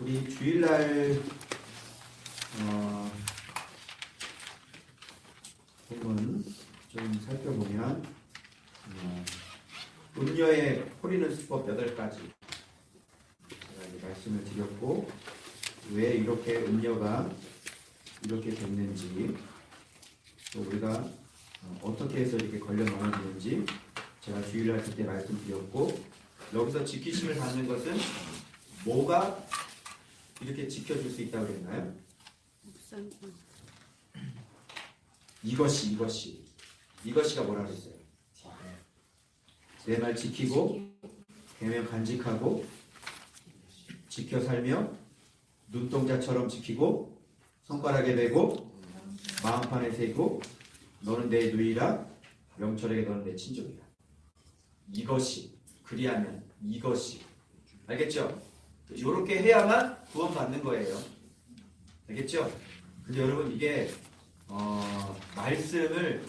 우리 주일날 부분 좀 살펴보면 음녀의 포리는 수법 8가지 제가 이제 말씀을 드렸고, 왜 이렇게 음녀가 이렇게 됐는지, 또 우리가 어떻게 해서 이렇게 걸려 넘어지는지 제가 주일날 그때 말씀드렸고, 여기서 지키심을 받는 것은 뭐가 이렇게 지켜줄 수 있다고 그랬나요? 이것이가 뭐라 그랬어요? 내 말 지키고 계명 간직하고 지켜 살며 눈동자처럼 지키고 손가락에 대고 마음판에 세고 너는 내 누이라 명철에게 너는 내 친족이라. 이것이, 그리하면 이것이, 알겠죠? 이렇게 해야만 구원받는 거예요. 알겠죠? 근데 여러분, 이게 말씀을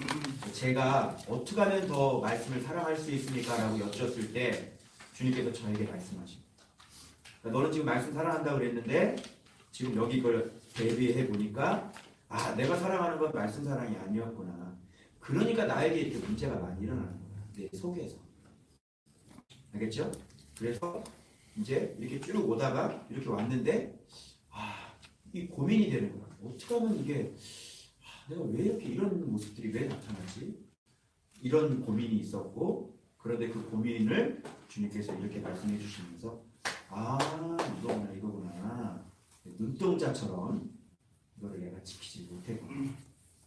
제가 어떻게 하면 더 말씀을 사랑할 수 있습니까? 라고 여쭈었을 때 주님께서 저에게 말씀하십니다. 그러니까 너는 지금 말씀 사랑한다고 그랬는데 지금 여기 이걸 대비해 보니까 내가 사랑하는 건 말씀 사랑이 아니었구나. 그러니까 나에게 이렇게 문제가 많이 일어나는 거야. 내 속에서. 알겠죠? 그래서 이제 이렇게 쭉 오다가 이렇게 왔는데 이 고민이 되는 거야. 어떻게 하면 이게 내가 왜 이렇게 이런 모습들이 왜 나타나지? 이런 고민이 있었고, 그런데 그 고민을 주님께서 이렇게 말씀해 주시면서 이거구나. 눈동자처럼 이거를 내가 지키지 못했구나.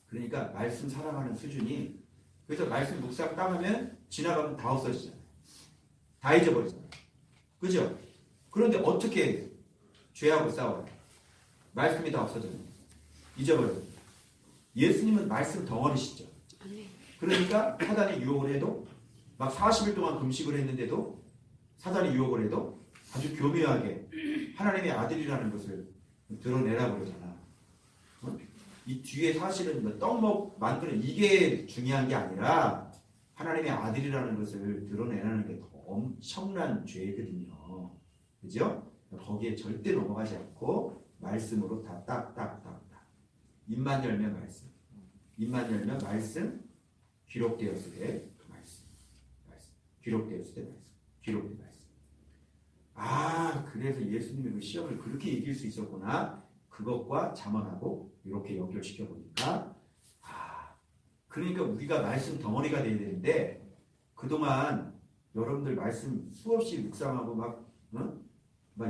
그러니까 말씀 사랑하는 수준이, 그래서 말씀 묵상 따면 지나가면 다 없어지잖아요. 다 잊어버리잖아요. 그죠? 그런데 어떻게 죄하고 싸워요? 말씀이 다 없어져요. 잊어버려요. 예수님은 말씀 덩어리시죠. 그러니까 사단이 유혹을 해도, 막 40일 동안 금식을 했는데도 사단이 유혹을 해도 아주 교묘하게 하나님의 아들이라는 것을 드러내라고 그러잖아. 이 뒤에 사실은 떡 만드는 이게 중요한 게 아니라 하나님의 아들이라는 것을 드러내라는 게 더 엄청난 죄거든요. 그죠? 거기에 절대 넘어가지 않고 말씀으로 다 딱딱딱. 입만 열면 말씀. 입만 열면 말씀. 기록되었을 때 말씀. 기록되었을 때 말씀. 기록된 말씀. 그래서 예수님의 그 시험을 그렇게 이길 수 있었구나. 그것과 잠언하고 이렇게 연결시켜 보니까 그러니까 우리가 말씀 덩어리가 돼야 되는데, 그동안 여러분들 말씀 수없이 묵상하고 막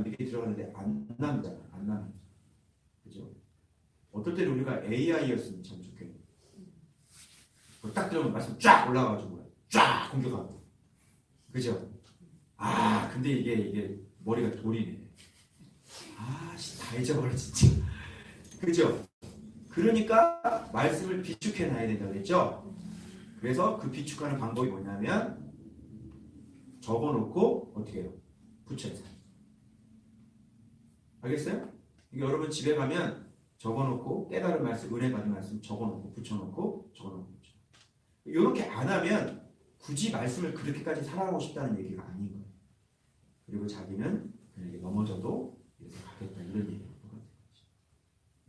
이렇게 들어가는데 안 남잖아. 안 남죠. 그죠? 어떨 때는 우리가 AI였으면 참 좋겠네. 딱 들으면 말씀 쫙 올라가가지고 쫙 공격하고. 그죠? 근데 이게 머리가 돌이네. 다 잊어버려 진짜. 그죠? 그러니까 말씀을 비축해놔야 된다고 했죠? 그래서 그 비축하는 방법이 뭐냐면 적어놓고 어떻게 해요? 붙여서. 알겠어요? 이게 여러분 집에 가면 적어놓고 깨달은 말씀, 은혜 받은 말씀 적어놓고 붙여놓고 적어놓고 붙여. 이렇게 안 하면 굳이 말씀을 그렇게까지 사랑하고 싶다는 얘기가 아닌 거예요. 그리고 자기는 그냥 넘어져도 이렇게 가겠다 이런 얘기예요.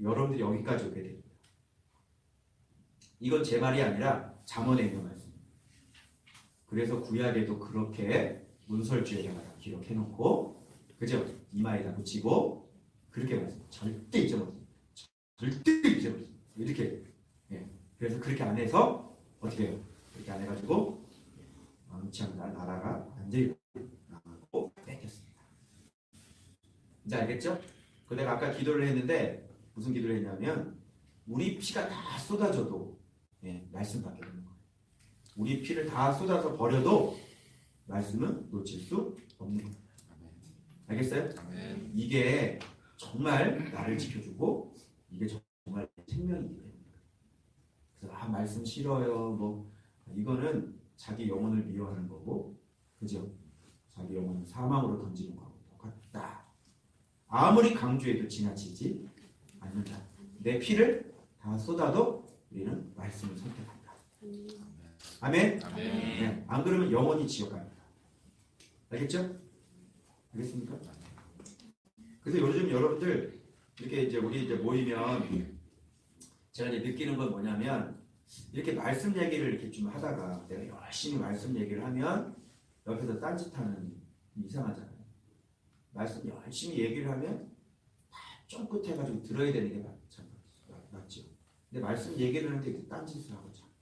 여러분들이 여기까지 오게 됩니다. 이건 제 말이 아니라 잠언에 있는 말씀입니다. 그래서 구약에도 그렇게 문설주에다가 기록해놓고, 그죠? 이마에다 붙이고 그렇게 말씀. 절대 잊어버리지. 절대 잊어버리지. 이렇게. 그래서 그렇게 안 해서 어떻게 해요? 이렇게 안 해가지고 망치한 나라가 완전히 나가고 뺏겼습니다. 이제 알겠죠? 그 내가 아까 기도를 했는데 무슨 기도를 했냐면 우리 피가 다 쏟아져도 말씀밖에 없는 거예요. 우리 피를 다 쏟아서 버려도 말씀은 놓칠 수 없는 거예요. 알겠어요? 이게 정말 나를 지켜주고 이게 정말 생명이기 때문에. 그래서 말씀 싫어요. 이거는 자기 영혼을 미워하는 거고, 그죠? 자기 영혼을 사망으로 던지는 거하고 똑같다. 아무리 강조해도 지나치지 않는다. 내 피를 다 쏟아도 우리는 말씀을 선택한다. 아멘? 네. 안 그러면 영원히 지옥 갑니다. 알겠죠? 알겠습니까? 그래서 요즘 여러분들 이렇게 이제 우리 이제 모이면 제가 이제 느끼는 건 뭐냐면 이렇게 말씀 얘기를 이렇게 좀 하다가 내가 열심히 말씀 얘기를 하면 옆에서 딴짓하는 이상하잖아요. 말씀 열심히 얘기를 하면 쫑긋해가지고 들어야 되는 게 맞죠. 근데 말씀 얘기를 하는데 이렇게 딴짓을 하고 자꾸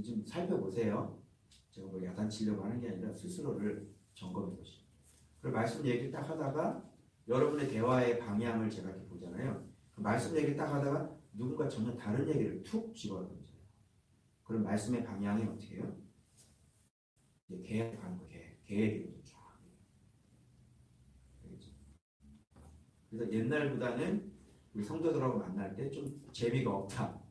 좀 살펴보세요. 제가 뭐 야단치려고 하는 게 아니라 스스로를 점검해 보시죠. 그리고 말씀 얘기 딱 하다가 여러분의 대화의 방향을 제가 이렇게 보잖아요. 그 말씀 얘기 딱 하다가 누군가 전혀 다른 얘기를 툭 집어넣어요. 그럼 말씀의 방향이 어떻게 해요? 이제 계획 가는 거, 계획이 쫙. 그래서 옛날보다는 우리 성도들하고 만날 때 좀 재미가 없다.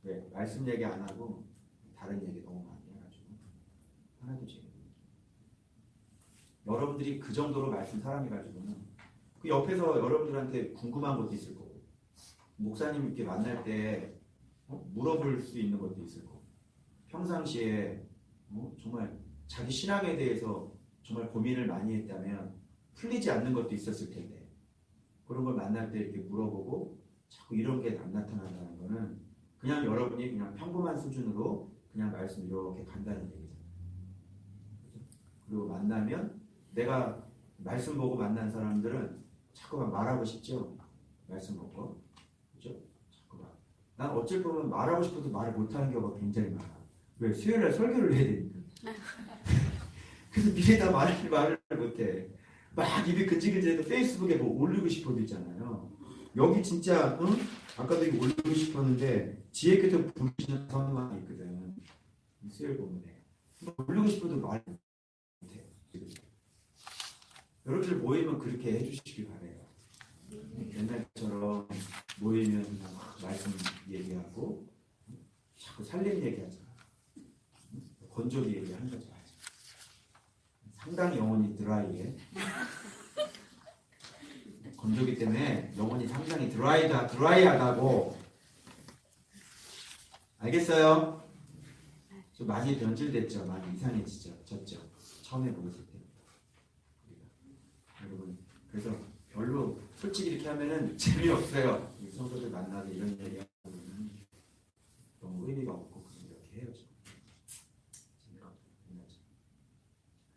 왜? 말씀 얘기 안 하고 다른 얘기 너무 많이 해가지고 하나도 재미가 없어요. 여러분들이 그 정도로 말씀 사랑해가지고는 그 옆에서 여러분들한테 궁금한 것도 있을 거고 목사님 이렇게 만날 때 물어볼 수 있는 것도 있을 거고 평상시에 정말 자기 신앙에 대해서 정말 고민을 많이 했다면 풀리지 않는 것도 있었을 텐데 그런 걸 만날 때 이렇게 물어보고 자꾸 이런 게 안 나타난다는 거는 그냥 여러분이 그냥 평범한 수준으로 그냥 말씀 이렇게 간다는 얘기잖아요. 그리고 만나면 내가 말씀 보고 만난 사람들은 자꾸만 말하고 싶죠. 말씀 보고. 그죠? 자꾸만. 난 어쩔 보면 말하고 싶어도 말을 못하는 경우가 굉장히 많아. 왜? 수요일날 설교를 해야 되니까. 그래서 미리 다 말을 못해. 막 입이 근질근질해도 페이스북에 뭐 올리고 싶어도 있잖아요. 여기 진짜 아까도 이거 올리고 싶었는데 지혜께서 부르시는 사람만 있거든. 수요일 본문에 올리고 싶어도 말 못해. 여러분들 모이면 그렇게 해주시길 바래요. 옛날처럼 모이면 말씀 얘기하고 자꾸 살림 얘기하잖아. 건조기 얘기하는 거죠. 상당히 영혼이 드라이해. 건조기 때문에 영혼이 상당히 드라이하다고. 알겠어요? 좀 많이 변질됐죠? 많이 이상해졌죠? 처음에 보였을 때. 여러분, 그래서 별로 솔직히 이렇게 하면은 재미없어요. 성도들 만나서 이런 얘기하면 너무 의미가 없고 이렇게 해야죠.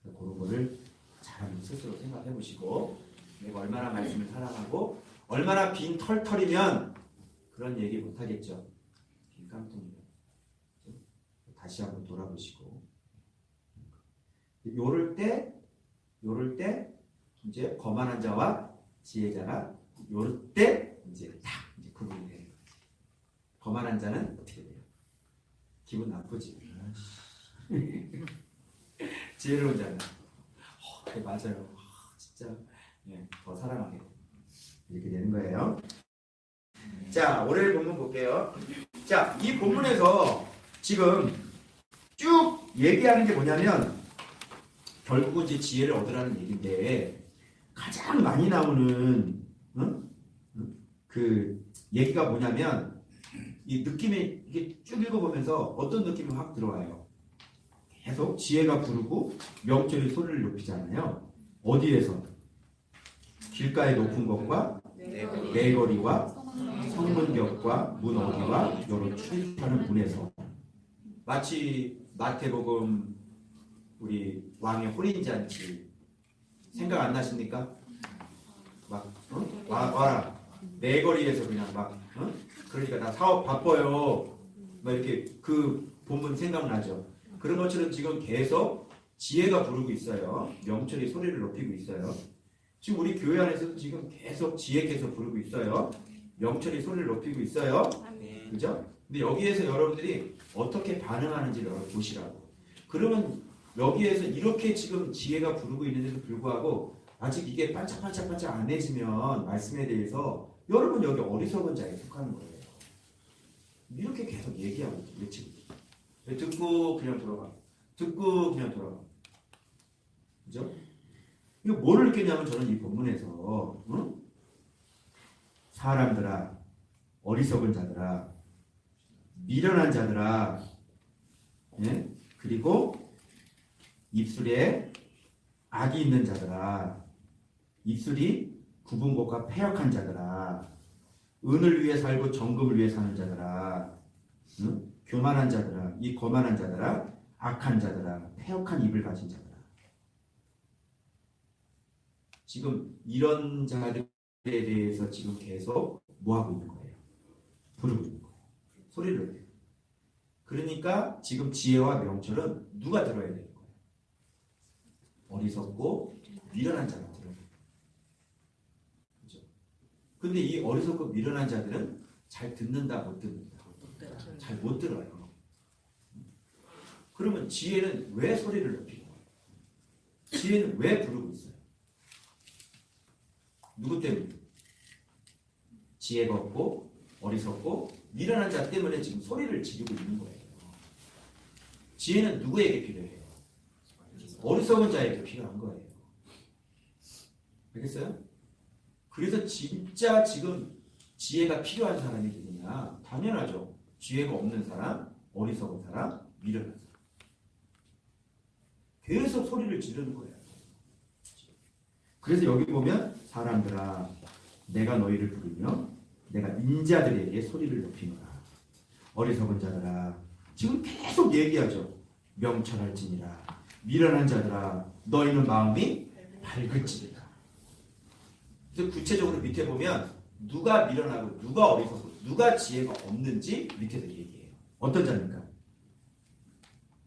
그런 거를 잘 스스로 생각해 보시고 내가 얼마나 말씀을 사랑하고 얼마나 빈 털털이면 그런 얘기 못 하겠죠. 빈 깡통이면 다시 한번 돌아보시고 요럴 때 이제 거만한 자와 지혜자가 요럴 때 이제 딱 이제 구분이 되는 거지. 거만한 자는 어떻게 돼요? 기분 나쁘지. 지혜로운 자는 네, 맞아요. 진짜 더 사랑하게 이렇게 되는 거예요. 자, 올해 본문 볼게요. 자, 이 본문에서 지금 쭉 얘기하는 게 뭐냐면 결국은 이제 지혜를 얻으라는 얘기인데 가장 많이 나오는 그 얘기가 뭐냐면 이 느낌이 이게 쭉 읽어보면서 어떤 느낌이 확 들어와요. 계속 지혜가 부르고 명철이 소리를 높이잖아요. 어디에서? 길가의 높은 것과 내거리와 성문격과 문 어디와 여러 출입하는 문에서 마치 마태복음 우리 왕의 혼인잔치 생각 안 나십니까? 막 와라 내거리에서 그냥 막 그러니까 나 사업 바빠요 막 이렇게 그 본문 생각나죠. 그런 것처럼 지금 계속 지혜가 부르고 있어요. 명철이 소리를 높이고 있어요. 지금 우리 교회 안에서도 지금 계속 지혜께서 부르고 있어요. 명철이 소리를 높이고 있어요. 그죠? 근데 여기에서 여러분들이 어떻게 반응하는지를 보시라고. 그러면 여기에서 이렇게 지금 지혜가 부르고 있는데도 불구하고 아직 이게 반짝반짝 안 해지면 말씀에 대해서 여러분 여기 어리석은 자에 속하는 거예요. 이렇게 계속 얘기하고 외치고 듣고 그냥 돌아가. 듣고 그냥 돌아가. 그죠? 이거 뭐를 느꼈냐면 저는 이 본문에서 사람들아, 어리석은 자들아, 미련한 자들아, 예? 그리고 입술에 악이 있는 자들아, 입술이 구분곡과 패역한 자들아, 은을 위해 살고 정금을 위해 사는 자들아, 응? 교만한 자들아, 이 거만한 자들아, 악한 자들아, 패역한 입을 가진 자들아. 지금 이런 자들에 대해서 지금 계속 뭐하고 있는 거예요? 부르고 있는 거예요. 소리를 내요. 그러니까 지금 지혜와 명철은 누가 들어야 되는 거예요? 어리석고 미련한 자가 들어야 돼요. 그죠? 근데 이 어리석고 미련한 자들은 잘 듣는다, 못 듣는다? 잘 못 들어요. 그러면 지혜는 왜 소리를 높이는 거예요? 지혜는 왜 부르고 있어요? 누구 때문에? 지혜가 없고 어리석고 미련한 자 때문에 지금 소리를 지르고 있는 거예요. 지혜는 누구에게 필요해요? 어리석은 자에게 필요한 거예요. 알겠어요? 그래서 진짜 지금 지혜가 필요한 사람이 누구냐? 당연하죠. 지혜가 없는 사람, 어리석은 사람, 미련한 사람. 계속 소리를 지르는 거예요. 그래서 여기 보면 사람들아 내가 너희를 부르며 내가 인자들에게 소리를 높이노라. 어리석은 자들아 지금 계속 얘기하죠. 명철할지니라. 미련한 자들아 너희는 마음이 밝을지니라. 그래서 구체적으로 밑에 보면 누가 미련하고 누가 어리석고 누가 지혜가 없는지 밑에서 얘기해요. 어떤 자입니까?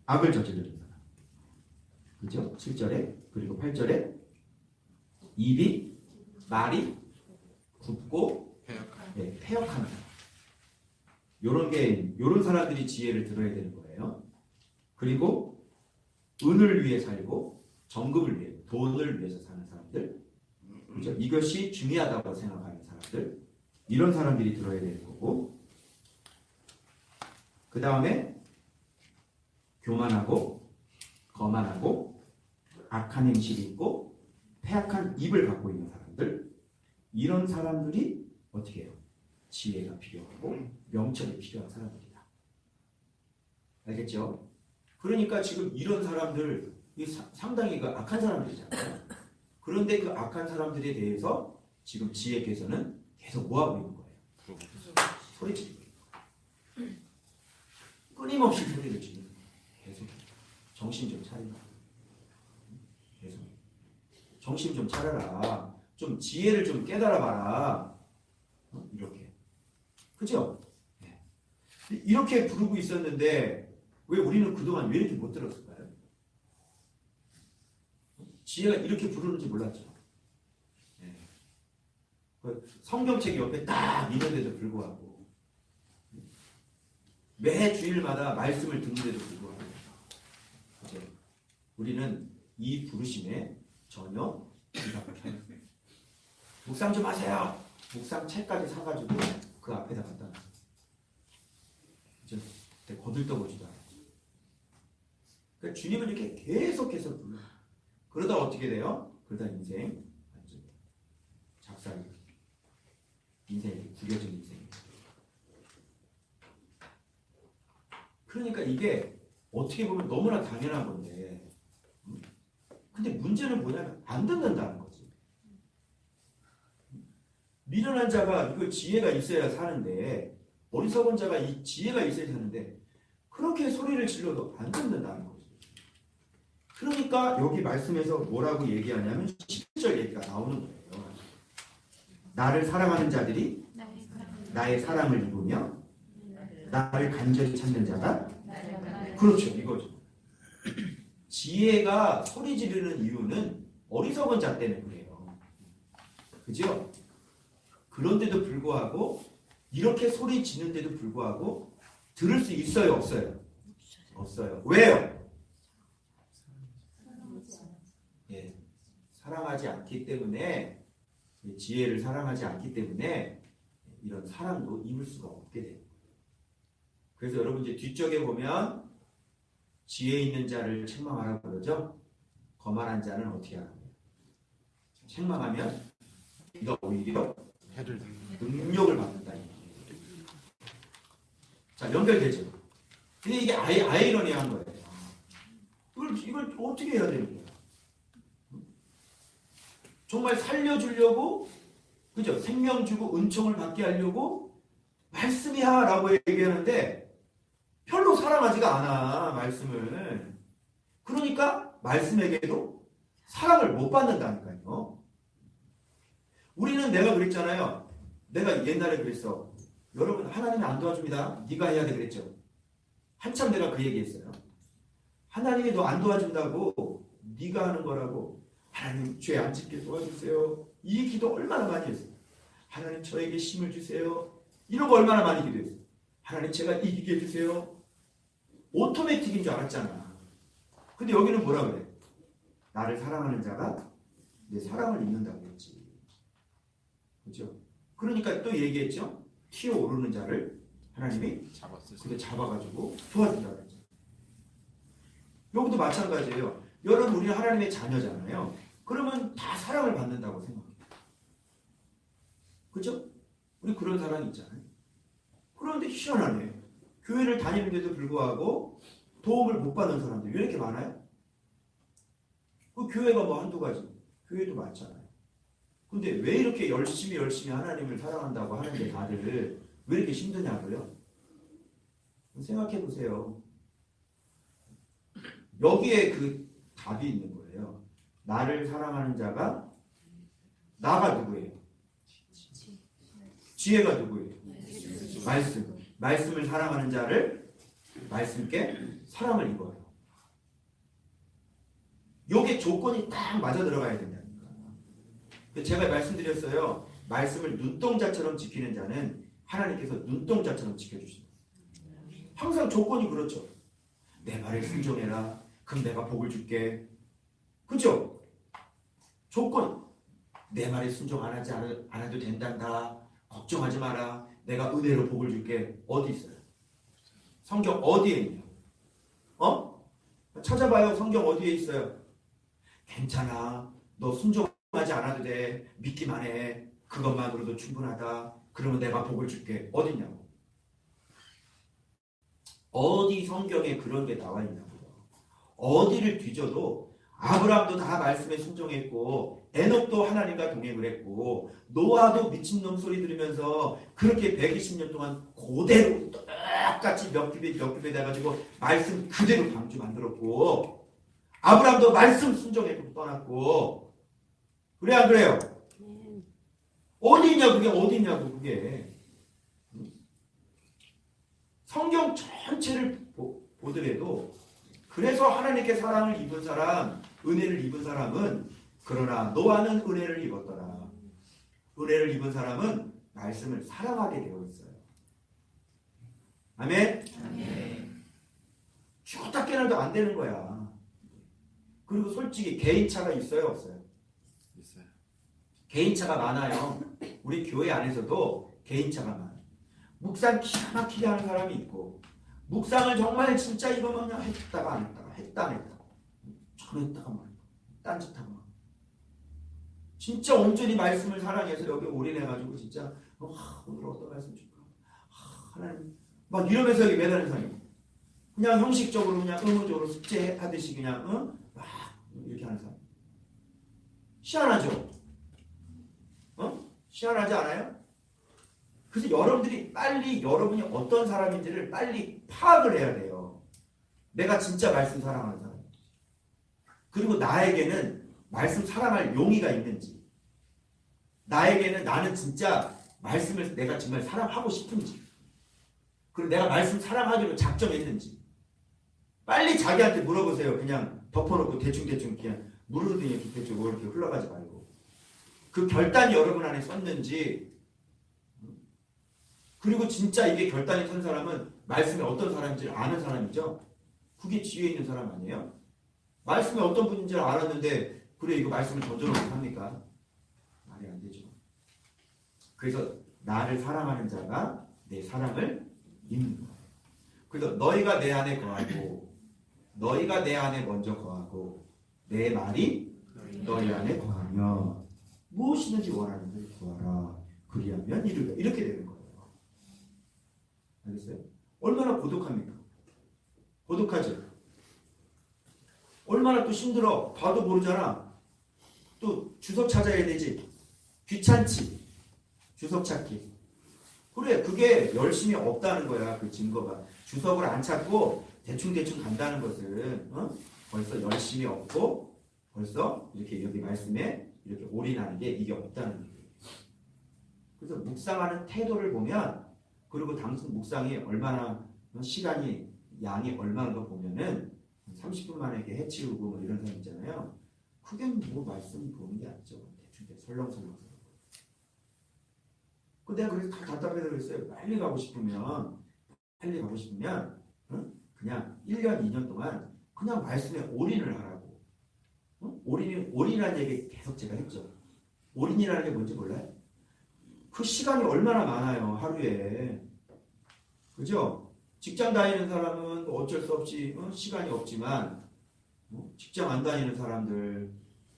악을 저지르는 사람. 그죠? 7절에 그리고 8절에 입이 말이 굽고 패역한 사람. 요런 사람들이 지혜를 들어야 되는 거예요. 그리고 은을 위해 살고 정금을 위해 돈을 위해서 사는 사람들. 그죠? 이것이 중요하다고 생각하는 사람들. 이런 사람들이 들어야 되는 거고. 그 다음에 교만하고 거만하고 악한 행실이 있고 패악한 입을 갖고 있는 사람들. 이런 사람들이 어떻게 해요? 지혜가 필요하고 명철이 필요한 사람들이다. 알겠죠? 그러니까 지금 이런 사람들 상당히 그 악한 사람들이잖아요. 그런데 그 악한 사람들에 대해서 지금 지혜께서는 계속 뭐하고 있는 거예요? 소리 지르고 있는 거예요. 끊임없이 소리를 지르는 거예요. 계속 정신 좀 차리라. 계속 정신 좀 차려라. 좀 지혜를 좀 깨달아봐라. 이렇게. 그죠? 네. 이렇게 부르고 있었는데 왜 우리는 그동안 왜 이렇게 못 들었을까요? 지혜가 이렇게 부르는지 몰랐죠. 네. 성경책이 옆에 딱 있는데도 불구하고 매 주일마다 말씀을 듣는데도 불구하고 그죠? 우리는 이 부르심에 전혀 기각을 켜요. 묵상 좀 하세요. 묵상 책까지 사가지고 그 앞에다 갖다 놨어요. 그죠? 거들떠보지도 않아요. 그러니까 주님을 이렇게 계속해서 불러요. 그러다 어떻게 돼요? 그러다 인생 완전 작살이 인생이 구겨진 인생이. 그러니까 이게 어떻게 보면 너무나 당연한 건데, 근데 문제는 뭐냐면 안 듣는다는 거지. 미련한 자가 이거 지혜가 있어야 사는데, 어리석은 자가 이 지혜가 있어야 사는데 그렇게 소리를 질러도 안 듣는다는 거지. 그러니까 여기 말씀에서 뭐라고 얘기하냐면 10절 얘기가 나오는 거예요. 나를 사랑하는 자들이 나의 사랑을 입으며 나를 간절히 찾는 자가 그렇죠. 이거죠. 지혜가 소리 지르는 이유는 어리석은 자 때문에 그래요. 그죠? 그런데도 불구하고 이렇게 소리 지르는데도 불구하고 들을 수 있어요? 없어요? 없어요. 왜요? 예, 사랑하지 않기 때문에, 지혜를 사랑하지 않기 때문에 이런 사랑도 입을 수가 없게 돼요. 그래서 여러분 이제 뒤쪽에 보면 지혜 있는 자를 책망하라고 그러죠. 거만한 자는 어떻게 하나요? 책망하면 네가 오히려 능력을 받는다. 자, 연결되죠. 근데 이게 아이러니한 거예요. 이걸 어떻게 해야 되는 거야? 정말 살려주려고 그죠? 생명 주고 은총을 받게 하려고 말씀이야 라고 얘기하는데 별로 사랑하지가 않아 말씀을. 그러니까 말씀에게도 사랑을 못 받는다니까요. 우리는 내가 그랬잖아요. 내가 옛날에 그랬어. 여러분 하나님이 안 도와줍니다. 네가 해야 돼 그랬죠. 한참 내가 그 얘기했어요. 하나님이 너 안 도와준다고 네가 하는 거라고. 하나님 죄 안 짓게 도와주세요. 이 기도 얼마나 많이 했어요. 하나님 저에게 힘을 주세요. 이런 거 얼마나 많이 기도했어요. 하나님 제가 이기게 해주세요. 오토매틱인 줄 알았잖아. 근데 여기는 뭐라 그래? 나를 사랑하는 자가 내 사랑을 입는다고 했지. 그렇죠? 그러니까 또 얘기했죠. 튀어오르는 자를 하나님이 잡아가지고 도와준다고 했죠. 여기도 마찬가지예요. 여러분 우리는 하나님의 자녀잖아요. 그러면 다 사랑을 받는다고 생각해요. 그렇죠? 우리 그런 사랑이 있잖아요. 그런데 희한하네. 교회를 다니는데도 불구하고 도움을 못 받는 사람들이 왜 이렇게 많아요? 그 교회가 뭐 한두 가지. 교회도 많잖아요. 근데 왜 이렇게 열심히 하나님을 사랑한다고 하는데 다들 왜 이렇게 힘드냐고요? 생각해 보세요. 여기에 그 답이 있는 거예요. 나를 사랑하는 자가 나가 누구예요? 지혜가 누구예요? 말씀. 말씀을 사랑하는 자를 말씀께 사랑을 입어요. 요게 조건이 딱 맞아 들어가야 된다니까. 제가 말씀드렸어요. 말씀을 눈동자처럼 지키는 자는 하나님께서 눈동자처럼 지켜주십니다. 항상 조건이 그렇죠. 내 말에 순종해라. 그럼 내가 복을 줄게. 그죠? 조건. 내 말에 순종 안 해도 된단다. 걱정하지 마라. 내가 은혜로 복을 줄게. 어디 있어요? 성경 어디에 있냐? 찾아봐요. 성경 어디에 있어요? 괜찮아. 너 순종하지 않아도 돼. 믿기만 해. 그것만으로도 충분하다. 그러면 내가 복을 줄게. 어디냐고. 어디 성경에 그런 게 나와 있냐고요. 어디를 뒤져도 아브라함도 다 말씀에 순종했고 에녹도 하나님과 동행을 했고 노아도 미친놈 소리 들으면서 그렇게 120년 동안 그대로 똑같이 몇 큐베 돼가지고 말씀 그대로 방주 만들었고 아브라함도 말씀 순종했고 떠났고 그래 안 그래요? 어디 있냐 그게 어디 있냐고 그게. 성경 전체를 보더라도 그래서 하나님께 사랑을 입은 사람, 은혜를 입은 사람은 그러나 노아는 은혜를 입었더라. 은혜를 입은 사람은 말씀을 사랑하게 되어 있어요. 아멘? 아멘. 죽었다 깨어나도 안 되는 거야. 그리고 솔직히 개인차가 있어요 없어요? 있어요. 개인차가 많아요. 우리 교회 안에서도 개인차가 많아요. 묵상 기가 막히게 하는 사람이 있고 묵상을 정말 진짜 이거만 그냥 했다가 안 했다가 했다 안 했다가 저 했다가 말 딴짓하고 진짜 온전히 말씀을 사랑해서 여기 올인해가지고 진짜 오늘 어떤 말씀 줄까? 하나님 막 이러면서 여기 매달린 사람이 그냥 형식적으로 그냥 의무적으로 숙제하듯이 그냥 막 이렇게 하는 사람 희한하죠? 희한하지 않아요? 그래서 여러분들이 빨리 여러분이 어떤 사람인지를 빨리 파악을 해야 돼요. 내가 진짜 말씀 사랑하는 사람. 그리고 나에게는 말씀 사랑할 용의가 있는지. 나에게는 나는 진짜 말씀을 내가 정말 사랑하고 싶은지. 그리고 내가 말씀 사랑하기로 작정했는지. 빨리 자기한테 물어보세요. 그냥 덮어놓고 대충대충 그냥 물으더니 이렇게 대충 이렇게 흘러가지 말고. 그 결단이 여러분 안에 섰는지 그리고 진짜 이게 결단이 선 사람은 말씀이 어떤 사람인지를 아는 사람이죠. 그게 지혜 있는 사람 아니에요? 말씀이 어떤 분인지를 알았는데 그래 이거 말씀을 던져놓고 합니까? 말이 안 되죠. 그래서 나를 사랑하는 자가 내 사랑을 입는 거예요. 그래서 너희가 내 안에 거하고 너희가 내 안에 먼저 거하고 내 말이 너희 안에 거하며 무엇이든지 원하는 걸 구하라. 그리하면 이루리라. 이렇게 되는 거예요. 알겠어요? 얼마나 고독합니까? 고독하죠? 얼마나 또 힘들어. 봐도 모르잖아. 또 주소 찾아야 되지. 귀찮지. 주석 찾기. 그래, 그게 열심히 없다는 거야. 그 증거가. 주석을 안 찾고 대충대충 간다는 것은 벌써 열심히 없고 벌써 이렇게 여기 말씀에 이렇게 올인하는 게 이게 없다는 거예요. 그래서 묵상하는 태도를 보면 그리고 당신 묵상이 얼마나 시간이 양이 얼마나 거 보면은 30분 만에 이렇게 해치우고 뭐 이런 사람 있잖아요. 그게 뭐 말씀 보는 게 아니죠. 대충 설렁설렁. 그 내가 그래서 다 답답해서 그랬어요. 빨리 가고 싶으면 그냥 1년, 2년 동안 그냥 말씀에 올인을 하라고. 올인이라는 얘기 계속 제가 했죠. 올인이라는 게 뭔지 몰라요? 그 시간이 얼마나 많아요. 하루에. 그죠? 직장 다니는 사람은 어쩔 수 없이 시간이 없지만 직장 안 다니는 사람들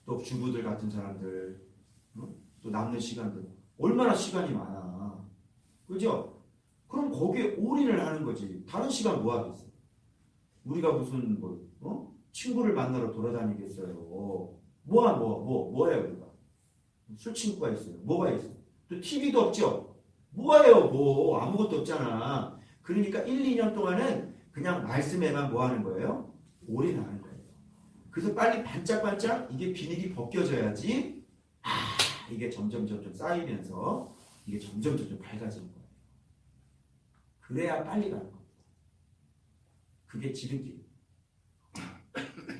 또 주부들 같은 사람들 또 남는 시간들 얼마나 시간이 많아. 그죠? 그럼 거기에 올인을 하는 거지. 다른 시간 뭐 하겠어? 우리가 무슨 친구를 만나러 돌아다니겠어요. 뭐해요 우리가? 술 친구가 있어요. 뭐가 있어요? 또 TV도 없죠? 뭐해요 아무것도 없잖아. 그러니까 1, 2년 동안은 그냥 말씀에만 뭐 하는 거예요? 올인하는 거예요. 그래서 빨리 반짝반짝 이게 비닐이 벗겨져야지 이게 점점 쌓이면서 이게 점점 밝아지는 거예요. 그래야 빨리 가는 겁니다. 그게 지름길.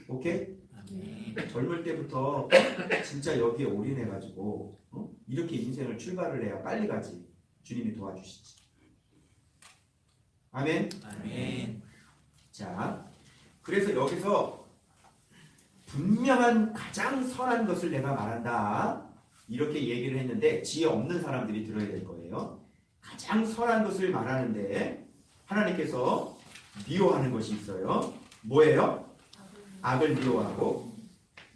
오케이? 젊을 때부터 진짜 여기에 올인해가지고 이렇게 인생을 출발을 해야 빨리 가지. 주님이 도와주시지. 아멘? 아멘. 자, 그래서 여기서 분명한 가장 선한 것을 내가 말한다. 이렇게 얘기를 했는데 지혜 없는 사람들이 들어야 될 거예요. 가장 선한 것을 말하는데 하나님께서 미워하는 것이 있어요. 뭐예요? 악을 미워하고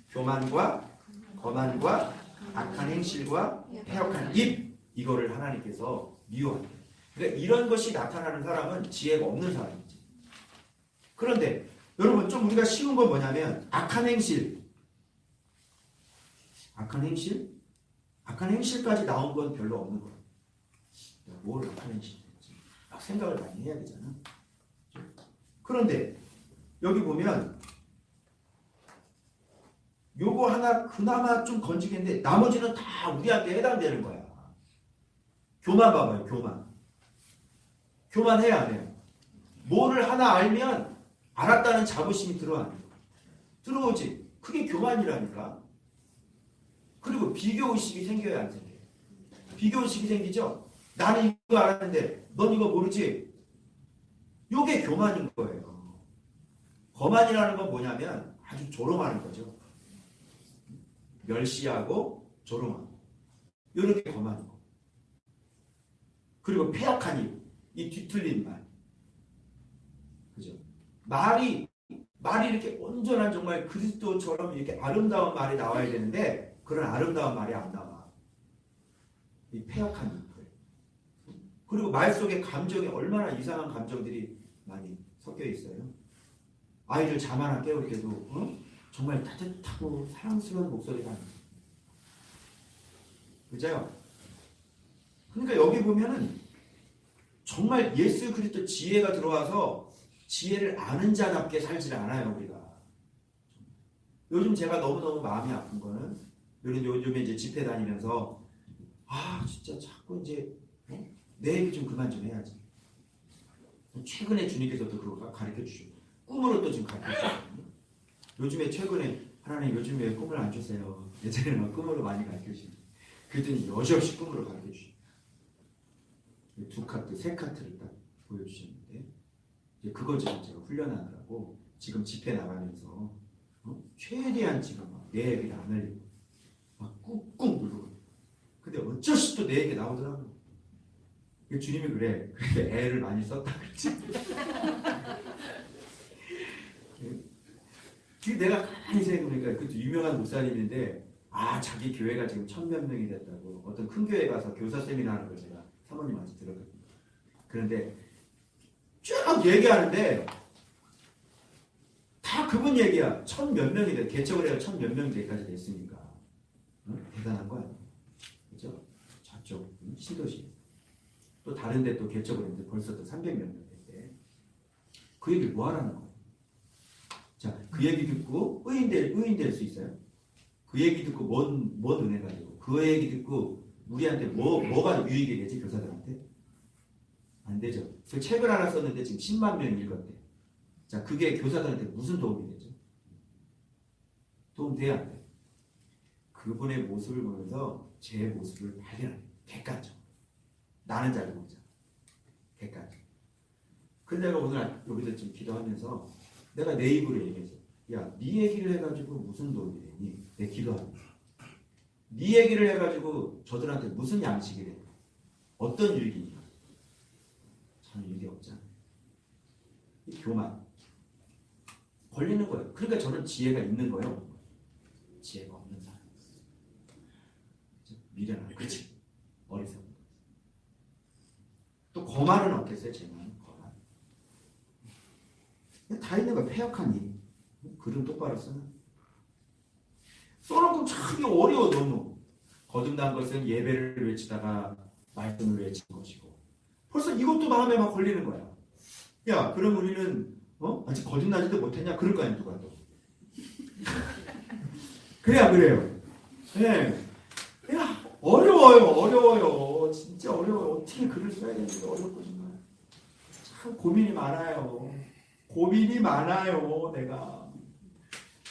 교만과 거만과 악한 행실과 패역한 입 이거를 하나님께서 미워합니다. 그러니까 이런 것이 나타나는 사람은 지혜가 없는 사람이지. 그런데 여러분 좀 우리가 쉬운 건 뭐냐면 악한 행실. 악한 행실까지 나온 건 별로 없는 거예요. 뭘 악한 행실인지 막 생각을 많이 해야 되잖아. 그런데 여기 보면 요거 하나 그나마 좀 건지겠는데 나머지는 다 우리한테 해당되는 거야. 교만 봐봐요. 교만해야 안 해요? 뭐를 하나 알면 알았다는 자부심이 들어오지. 그게 교만이라니까. 그리고 비교의식이 생겨야 안 생겨요? 비교의식이 생기죠? 나는 이거 알았는데 넌 이거 모르지? 요게 교만인 거예요. 거만이라는 건 뭐냐면 아주 조롱하는 거죠. 멸시하고 조롱하고 이렇게 거만이고. 그리고 패역한 이 뒤틀린 말. 그죠? 말이 이렇게 온전한 정말 그리스도처럼 이렇게 아름다운 말이 나와야 되는데 그런 아름다운 말이 안 나와. 이 패역한 입을. 그리고 말 속에 감정이 얼마나 이상한 감정들이 많이 섞여 있어요. 아이들 잠 하나 깨울 때도 정말 따뜻하고 사랑스러운 목소리가 나요. 그죠? 그러니까 여기 보면은 정말 예수 그리스도 지혜가 들어와서 지혜를 아는 자답게 살지 않아요, 우리가. 요즘 제가 너무너무 마음이 아픈 거는 요즘에 이제 집회 다니면서 진짜 자꾸 이제 내 얘기 좀 그만 좀 해야지. 최근에 주님께서도 그거 가르쳐 주시고 꿈으로 또 지금 가르쳐 주시고 요즘에 최근에 하나님 요즘 왜 꿈을 안 주세요? 예전에는 막 꿈으로 많이 가르쳐 주시고 그랬더니 여지없이 꿈으로 가르쳐 주시고 두 카트, 세 카트를 딱 보여주셨는데 이제 그거 지금 제가 훈련하느라고 지금 집회 나가면서 최대한 지금 내 얘기를 안 하려고 막 꾹꾹 누르고 근데 어쩔 수 없이 또 내 얘기 나오더라고요. 주님이 그래 애를 많이 썼다 그랬지. 지금 내가 가만히 생각해보니까 그 유명한 목사님인데 자기 교회가 지금 1000몇 명이 됐다고 어떤 큰 교회 가서 교사 세미나 하는 걸 제가 사모님한테 들었거든요. 그런데 쭉 얘기하는데 다 그분 얘기야. 1000몇 명이 돼. 개척을 해서 1000몇 명이 되기까지 됐으니까. 대단한 거야. 그죠? 그쪽 신도시. 또 다른 데 또 개척을 했는데 벌써 또 300명 됐대. 그 얘기를 뭐 하라는 거예요? 자, 그 얘기 듣고 의인 될 수 있어요? 그 얘기 듣고 뭔 은혜 가지고 그 얘기 듣고 우리한테 뭐가 유익이 되지 교사들한테? 안 되죠. 그 책을 하나 썼는데 지금 10만 명이 읽었대. 자, 그게 교사들한테 무슨 도움이 되죠? 도움 돼야 안 돼. 그분의 모습을 보면서 제 모습을 발견하는 객관적. 나는 잘 모르잖아. 객관적. 근데 내가 오늘 여기서 지금 기도하면서 내가 내 입으로 얘기했어. 야, 네 얘기를 해가지고 무슨 도움이 되니? 내 기도하면서. 네 얘기를 해가지고 저들한테 무슨 양식이 돼? 어떤 유익이냐? 저는 유익이 없잖아. 이 교만. 걸리는 거예요. 그러니까 저는 지혜가 있는 거예요. 지혜가 없는 사람. 미련한 그치? 어리석은 거지. 또 거만은 없겠어요? 제만 거만. 다 있는 거야. 패역한 일. 글은 똑바로 쓰는. 써놓고 참 어려워 너무. 거듭난 것은 예배를 외치다가 말씀을 외치는 것이고. 벌써 이것도 마음에 막 걸리는 거야. 야, 그럼 우리는 아직 거듭나지도 못했냐? 그럴 거 아니야 누가 또. 그래요. 네. 야, 어려워요. 진짜 어려워요. 어떻게 글을 써야 되는지 어렵고 정말. 참 고민이 많아요. 내가.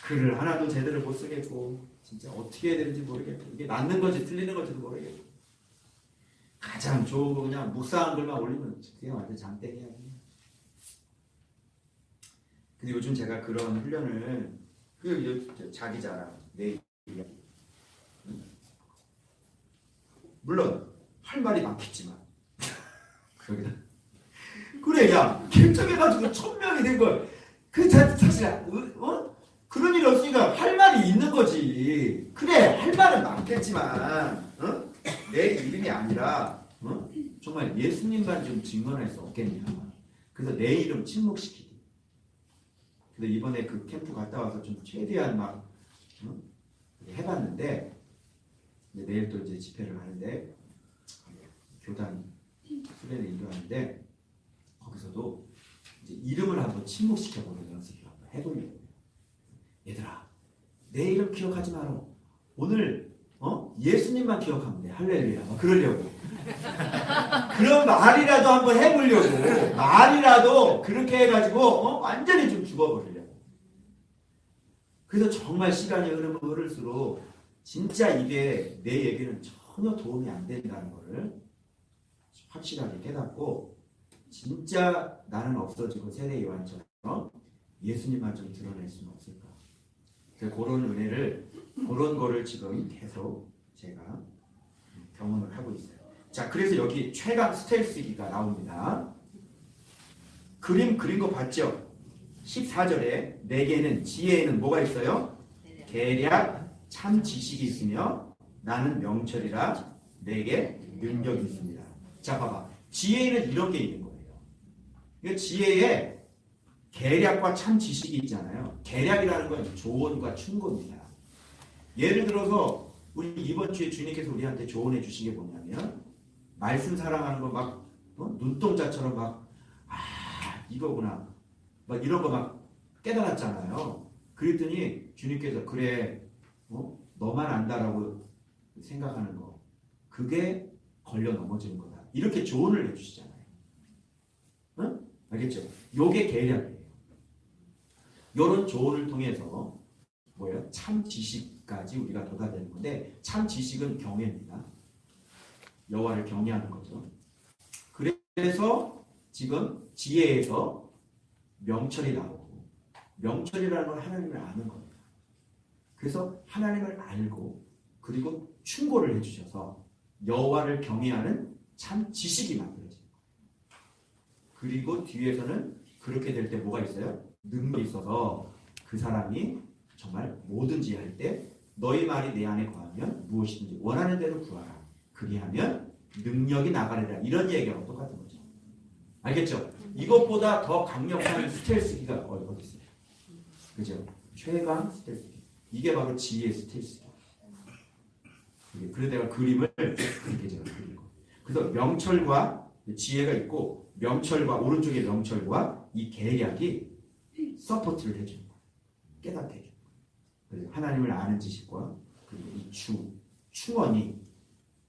글을 하나도 제대로 못 쓰겠고 진짜 어떻게 해야 되는지 모르겠고 이게 맞는 건지 틀리는 건지도 모르겠고 가장 좋은 거 그냥 묵상한 글만 올리면 그게 완전 장땡이야. 근데 요즘 제가 그런 훈련을 자기 자랑 내 이야기 물론 할 말이 많겠지만 거기다 그래 야 결정해가지고 1000명이 된 걸 그 사실 그런 일 없으니까 할 말이 있는 거지. 그래 할 말은 많겠지만 내 이름이 아니라 정말 예수님만 좀 증언할 수 없겠냐. 그래서 내 이름 침묵시키기. 근데 이번에 그 캠프 갔다 와서 좀 최대한 막 해봤는데 내일 또 이제 집회를 하는데 교단 수련회 인도하는데 거기서도 이제 이름을 한번 침묵시켜보는 연습을 한번 해보려고. 얘들아, 내 이름 기억하지 마라. 오늘 예수님만 기억하면 돼. 할렐루야. 막 그러려고. 그런 말이라도 한번 해보려고. 말이라도 그렇게 해가지고 완전히 좀 죽어버리려고. 그래서 정말 시간이 흐를수록 진짜 이게 내 얘기는 전혀 도움이 안 된다는 거를 확실하게 깨닫고 진짜 나는 없어지고 세례 요한처럼 예수님만 좀 드러낼 수는 없을까. 그런 은혜를 그런 거를 지금 계속 제가 경험을 하고 있어요. 자, 그래서 여기 최강 스텔스기가 나옵니다. 그림 그린 거 봤죠? 14절에 내게는 지혜에는 뭐가 있어요? 계략 참 지식이 있으며 나는 명철이라 내게 능력이 있습니다. 자, 봐봐. 지혜에는 이런 게 있는 거예요. 이 지혜에 계략과 참 지식이 있잖아요. 계략이라는 건 조언과 충고입니다. 예를 들어서 우리 이번 주에 주님께서 우리한테 조언해 주신 게 뭐냐면 말씀 사랑하는 거 막 눈동자처럼 막 이거구나 막 이런 거 막 깨달았잖아요. 그랬더니 주님께서 그래 너만 안다라고 생각하는 거 그게 걸려 넘어지는 거다. 이렇게 조언을 해주시잖아요. 응? 알겠죠? 요게 계략이에요. 요런 조언을 통해서 뭐예요? 참 지식까지 우리가 도달되는 건데 참 지식은 경외입니다. 여호와를 경외하는 거죠. 그래서 지금 지혜에서 명철이 나오고 명철이라는 건 하나님을 아는 겁니다. 그래서 하나님을 알고 그리고 충고를 해주셔서 여호와를 경외하는 참 지식이 만들어져요. 그리고 뒤에서는 그렇게 될 때 뭐가 있어요? 능력이 있어서 그 사람이 정말 뭐든지 할 때 너희 말이 내 안에 거하면 무엇이든지 원하는 대로 구하라. 그리하면 능력이 나가리라. 이런 얘기하고 똑같은 거죠. 알겠죠? 이것보다 더 강력한 스텔스기가 어디 있어요? 그죠? 최강 스텔스기. 이게 바로 지혜의 스텔스기. 그래서 내가 그림을 그렇게 제가 그려요. 그래서 명철과 지혜가 있고 명철과 오른쪽에 명철과 이 계략이 서포트를 해주는 거예요. 깨닫게 해주는 거예요. 그래서 하나님을 아는 지식과 그리고 이 충원이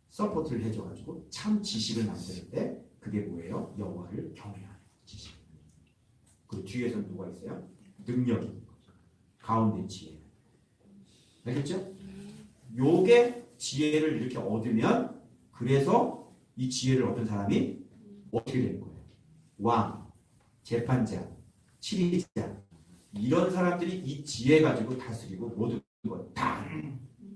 서포트를 해줘가지고 참 지식을 만들 때 그게 뭐예요? 여호와를 경외하는 지식. 그 뒤에서는 누가 있어요? 능력이 있는 거죠. 가운데 지혜. 알겠죠? 요게 지혜를 이렇게 얻으면 그래서 이 지혜를 얻은 사람이 어떻게 되는 거예요? 왕, 재판자, 치리자 이런 사람들이 이 지혜 가지고 다스리고 모든 것 다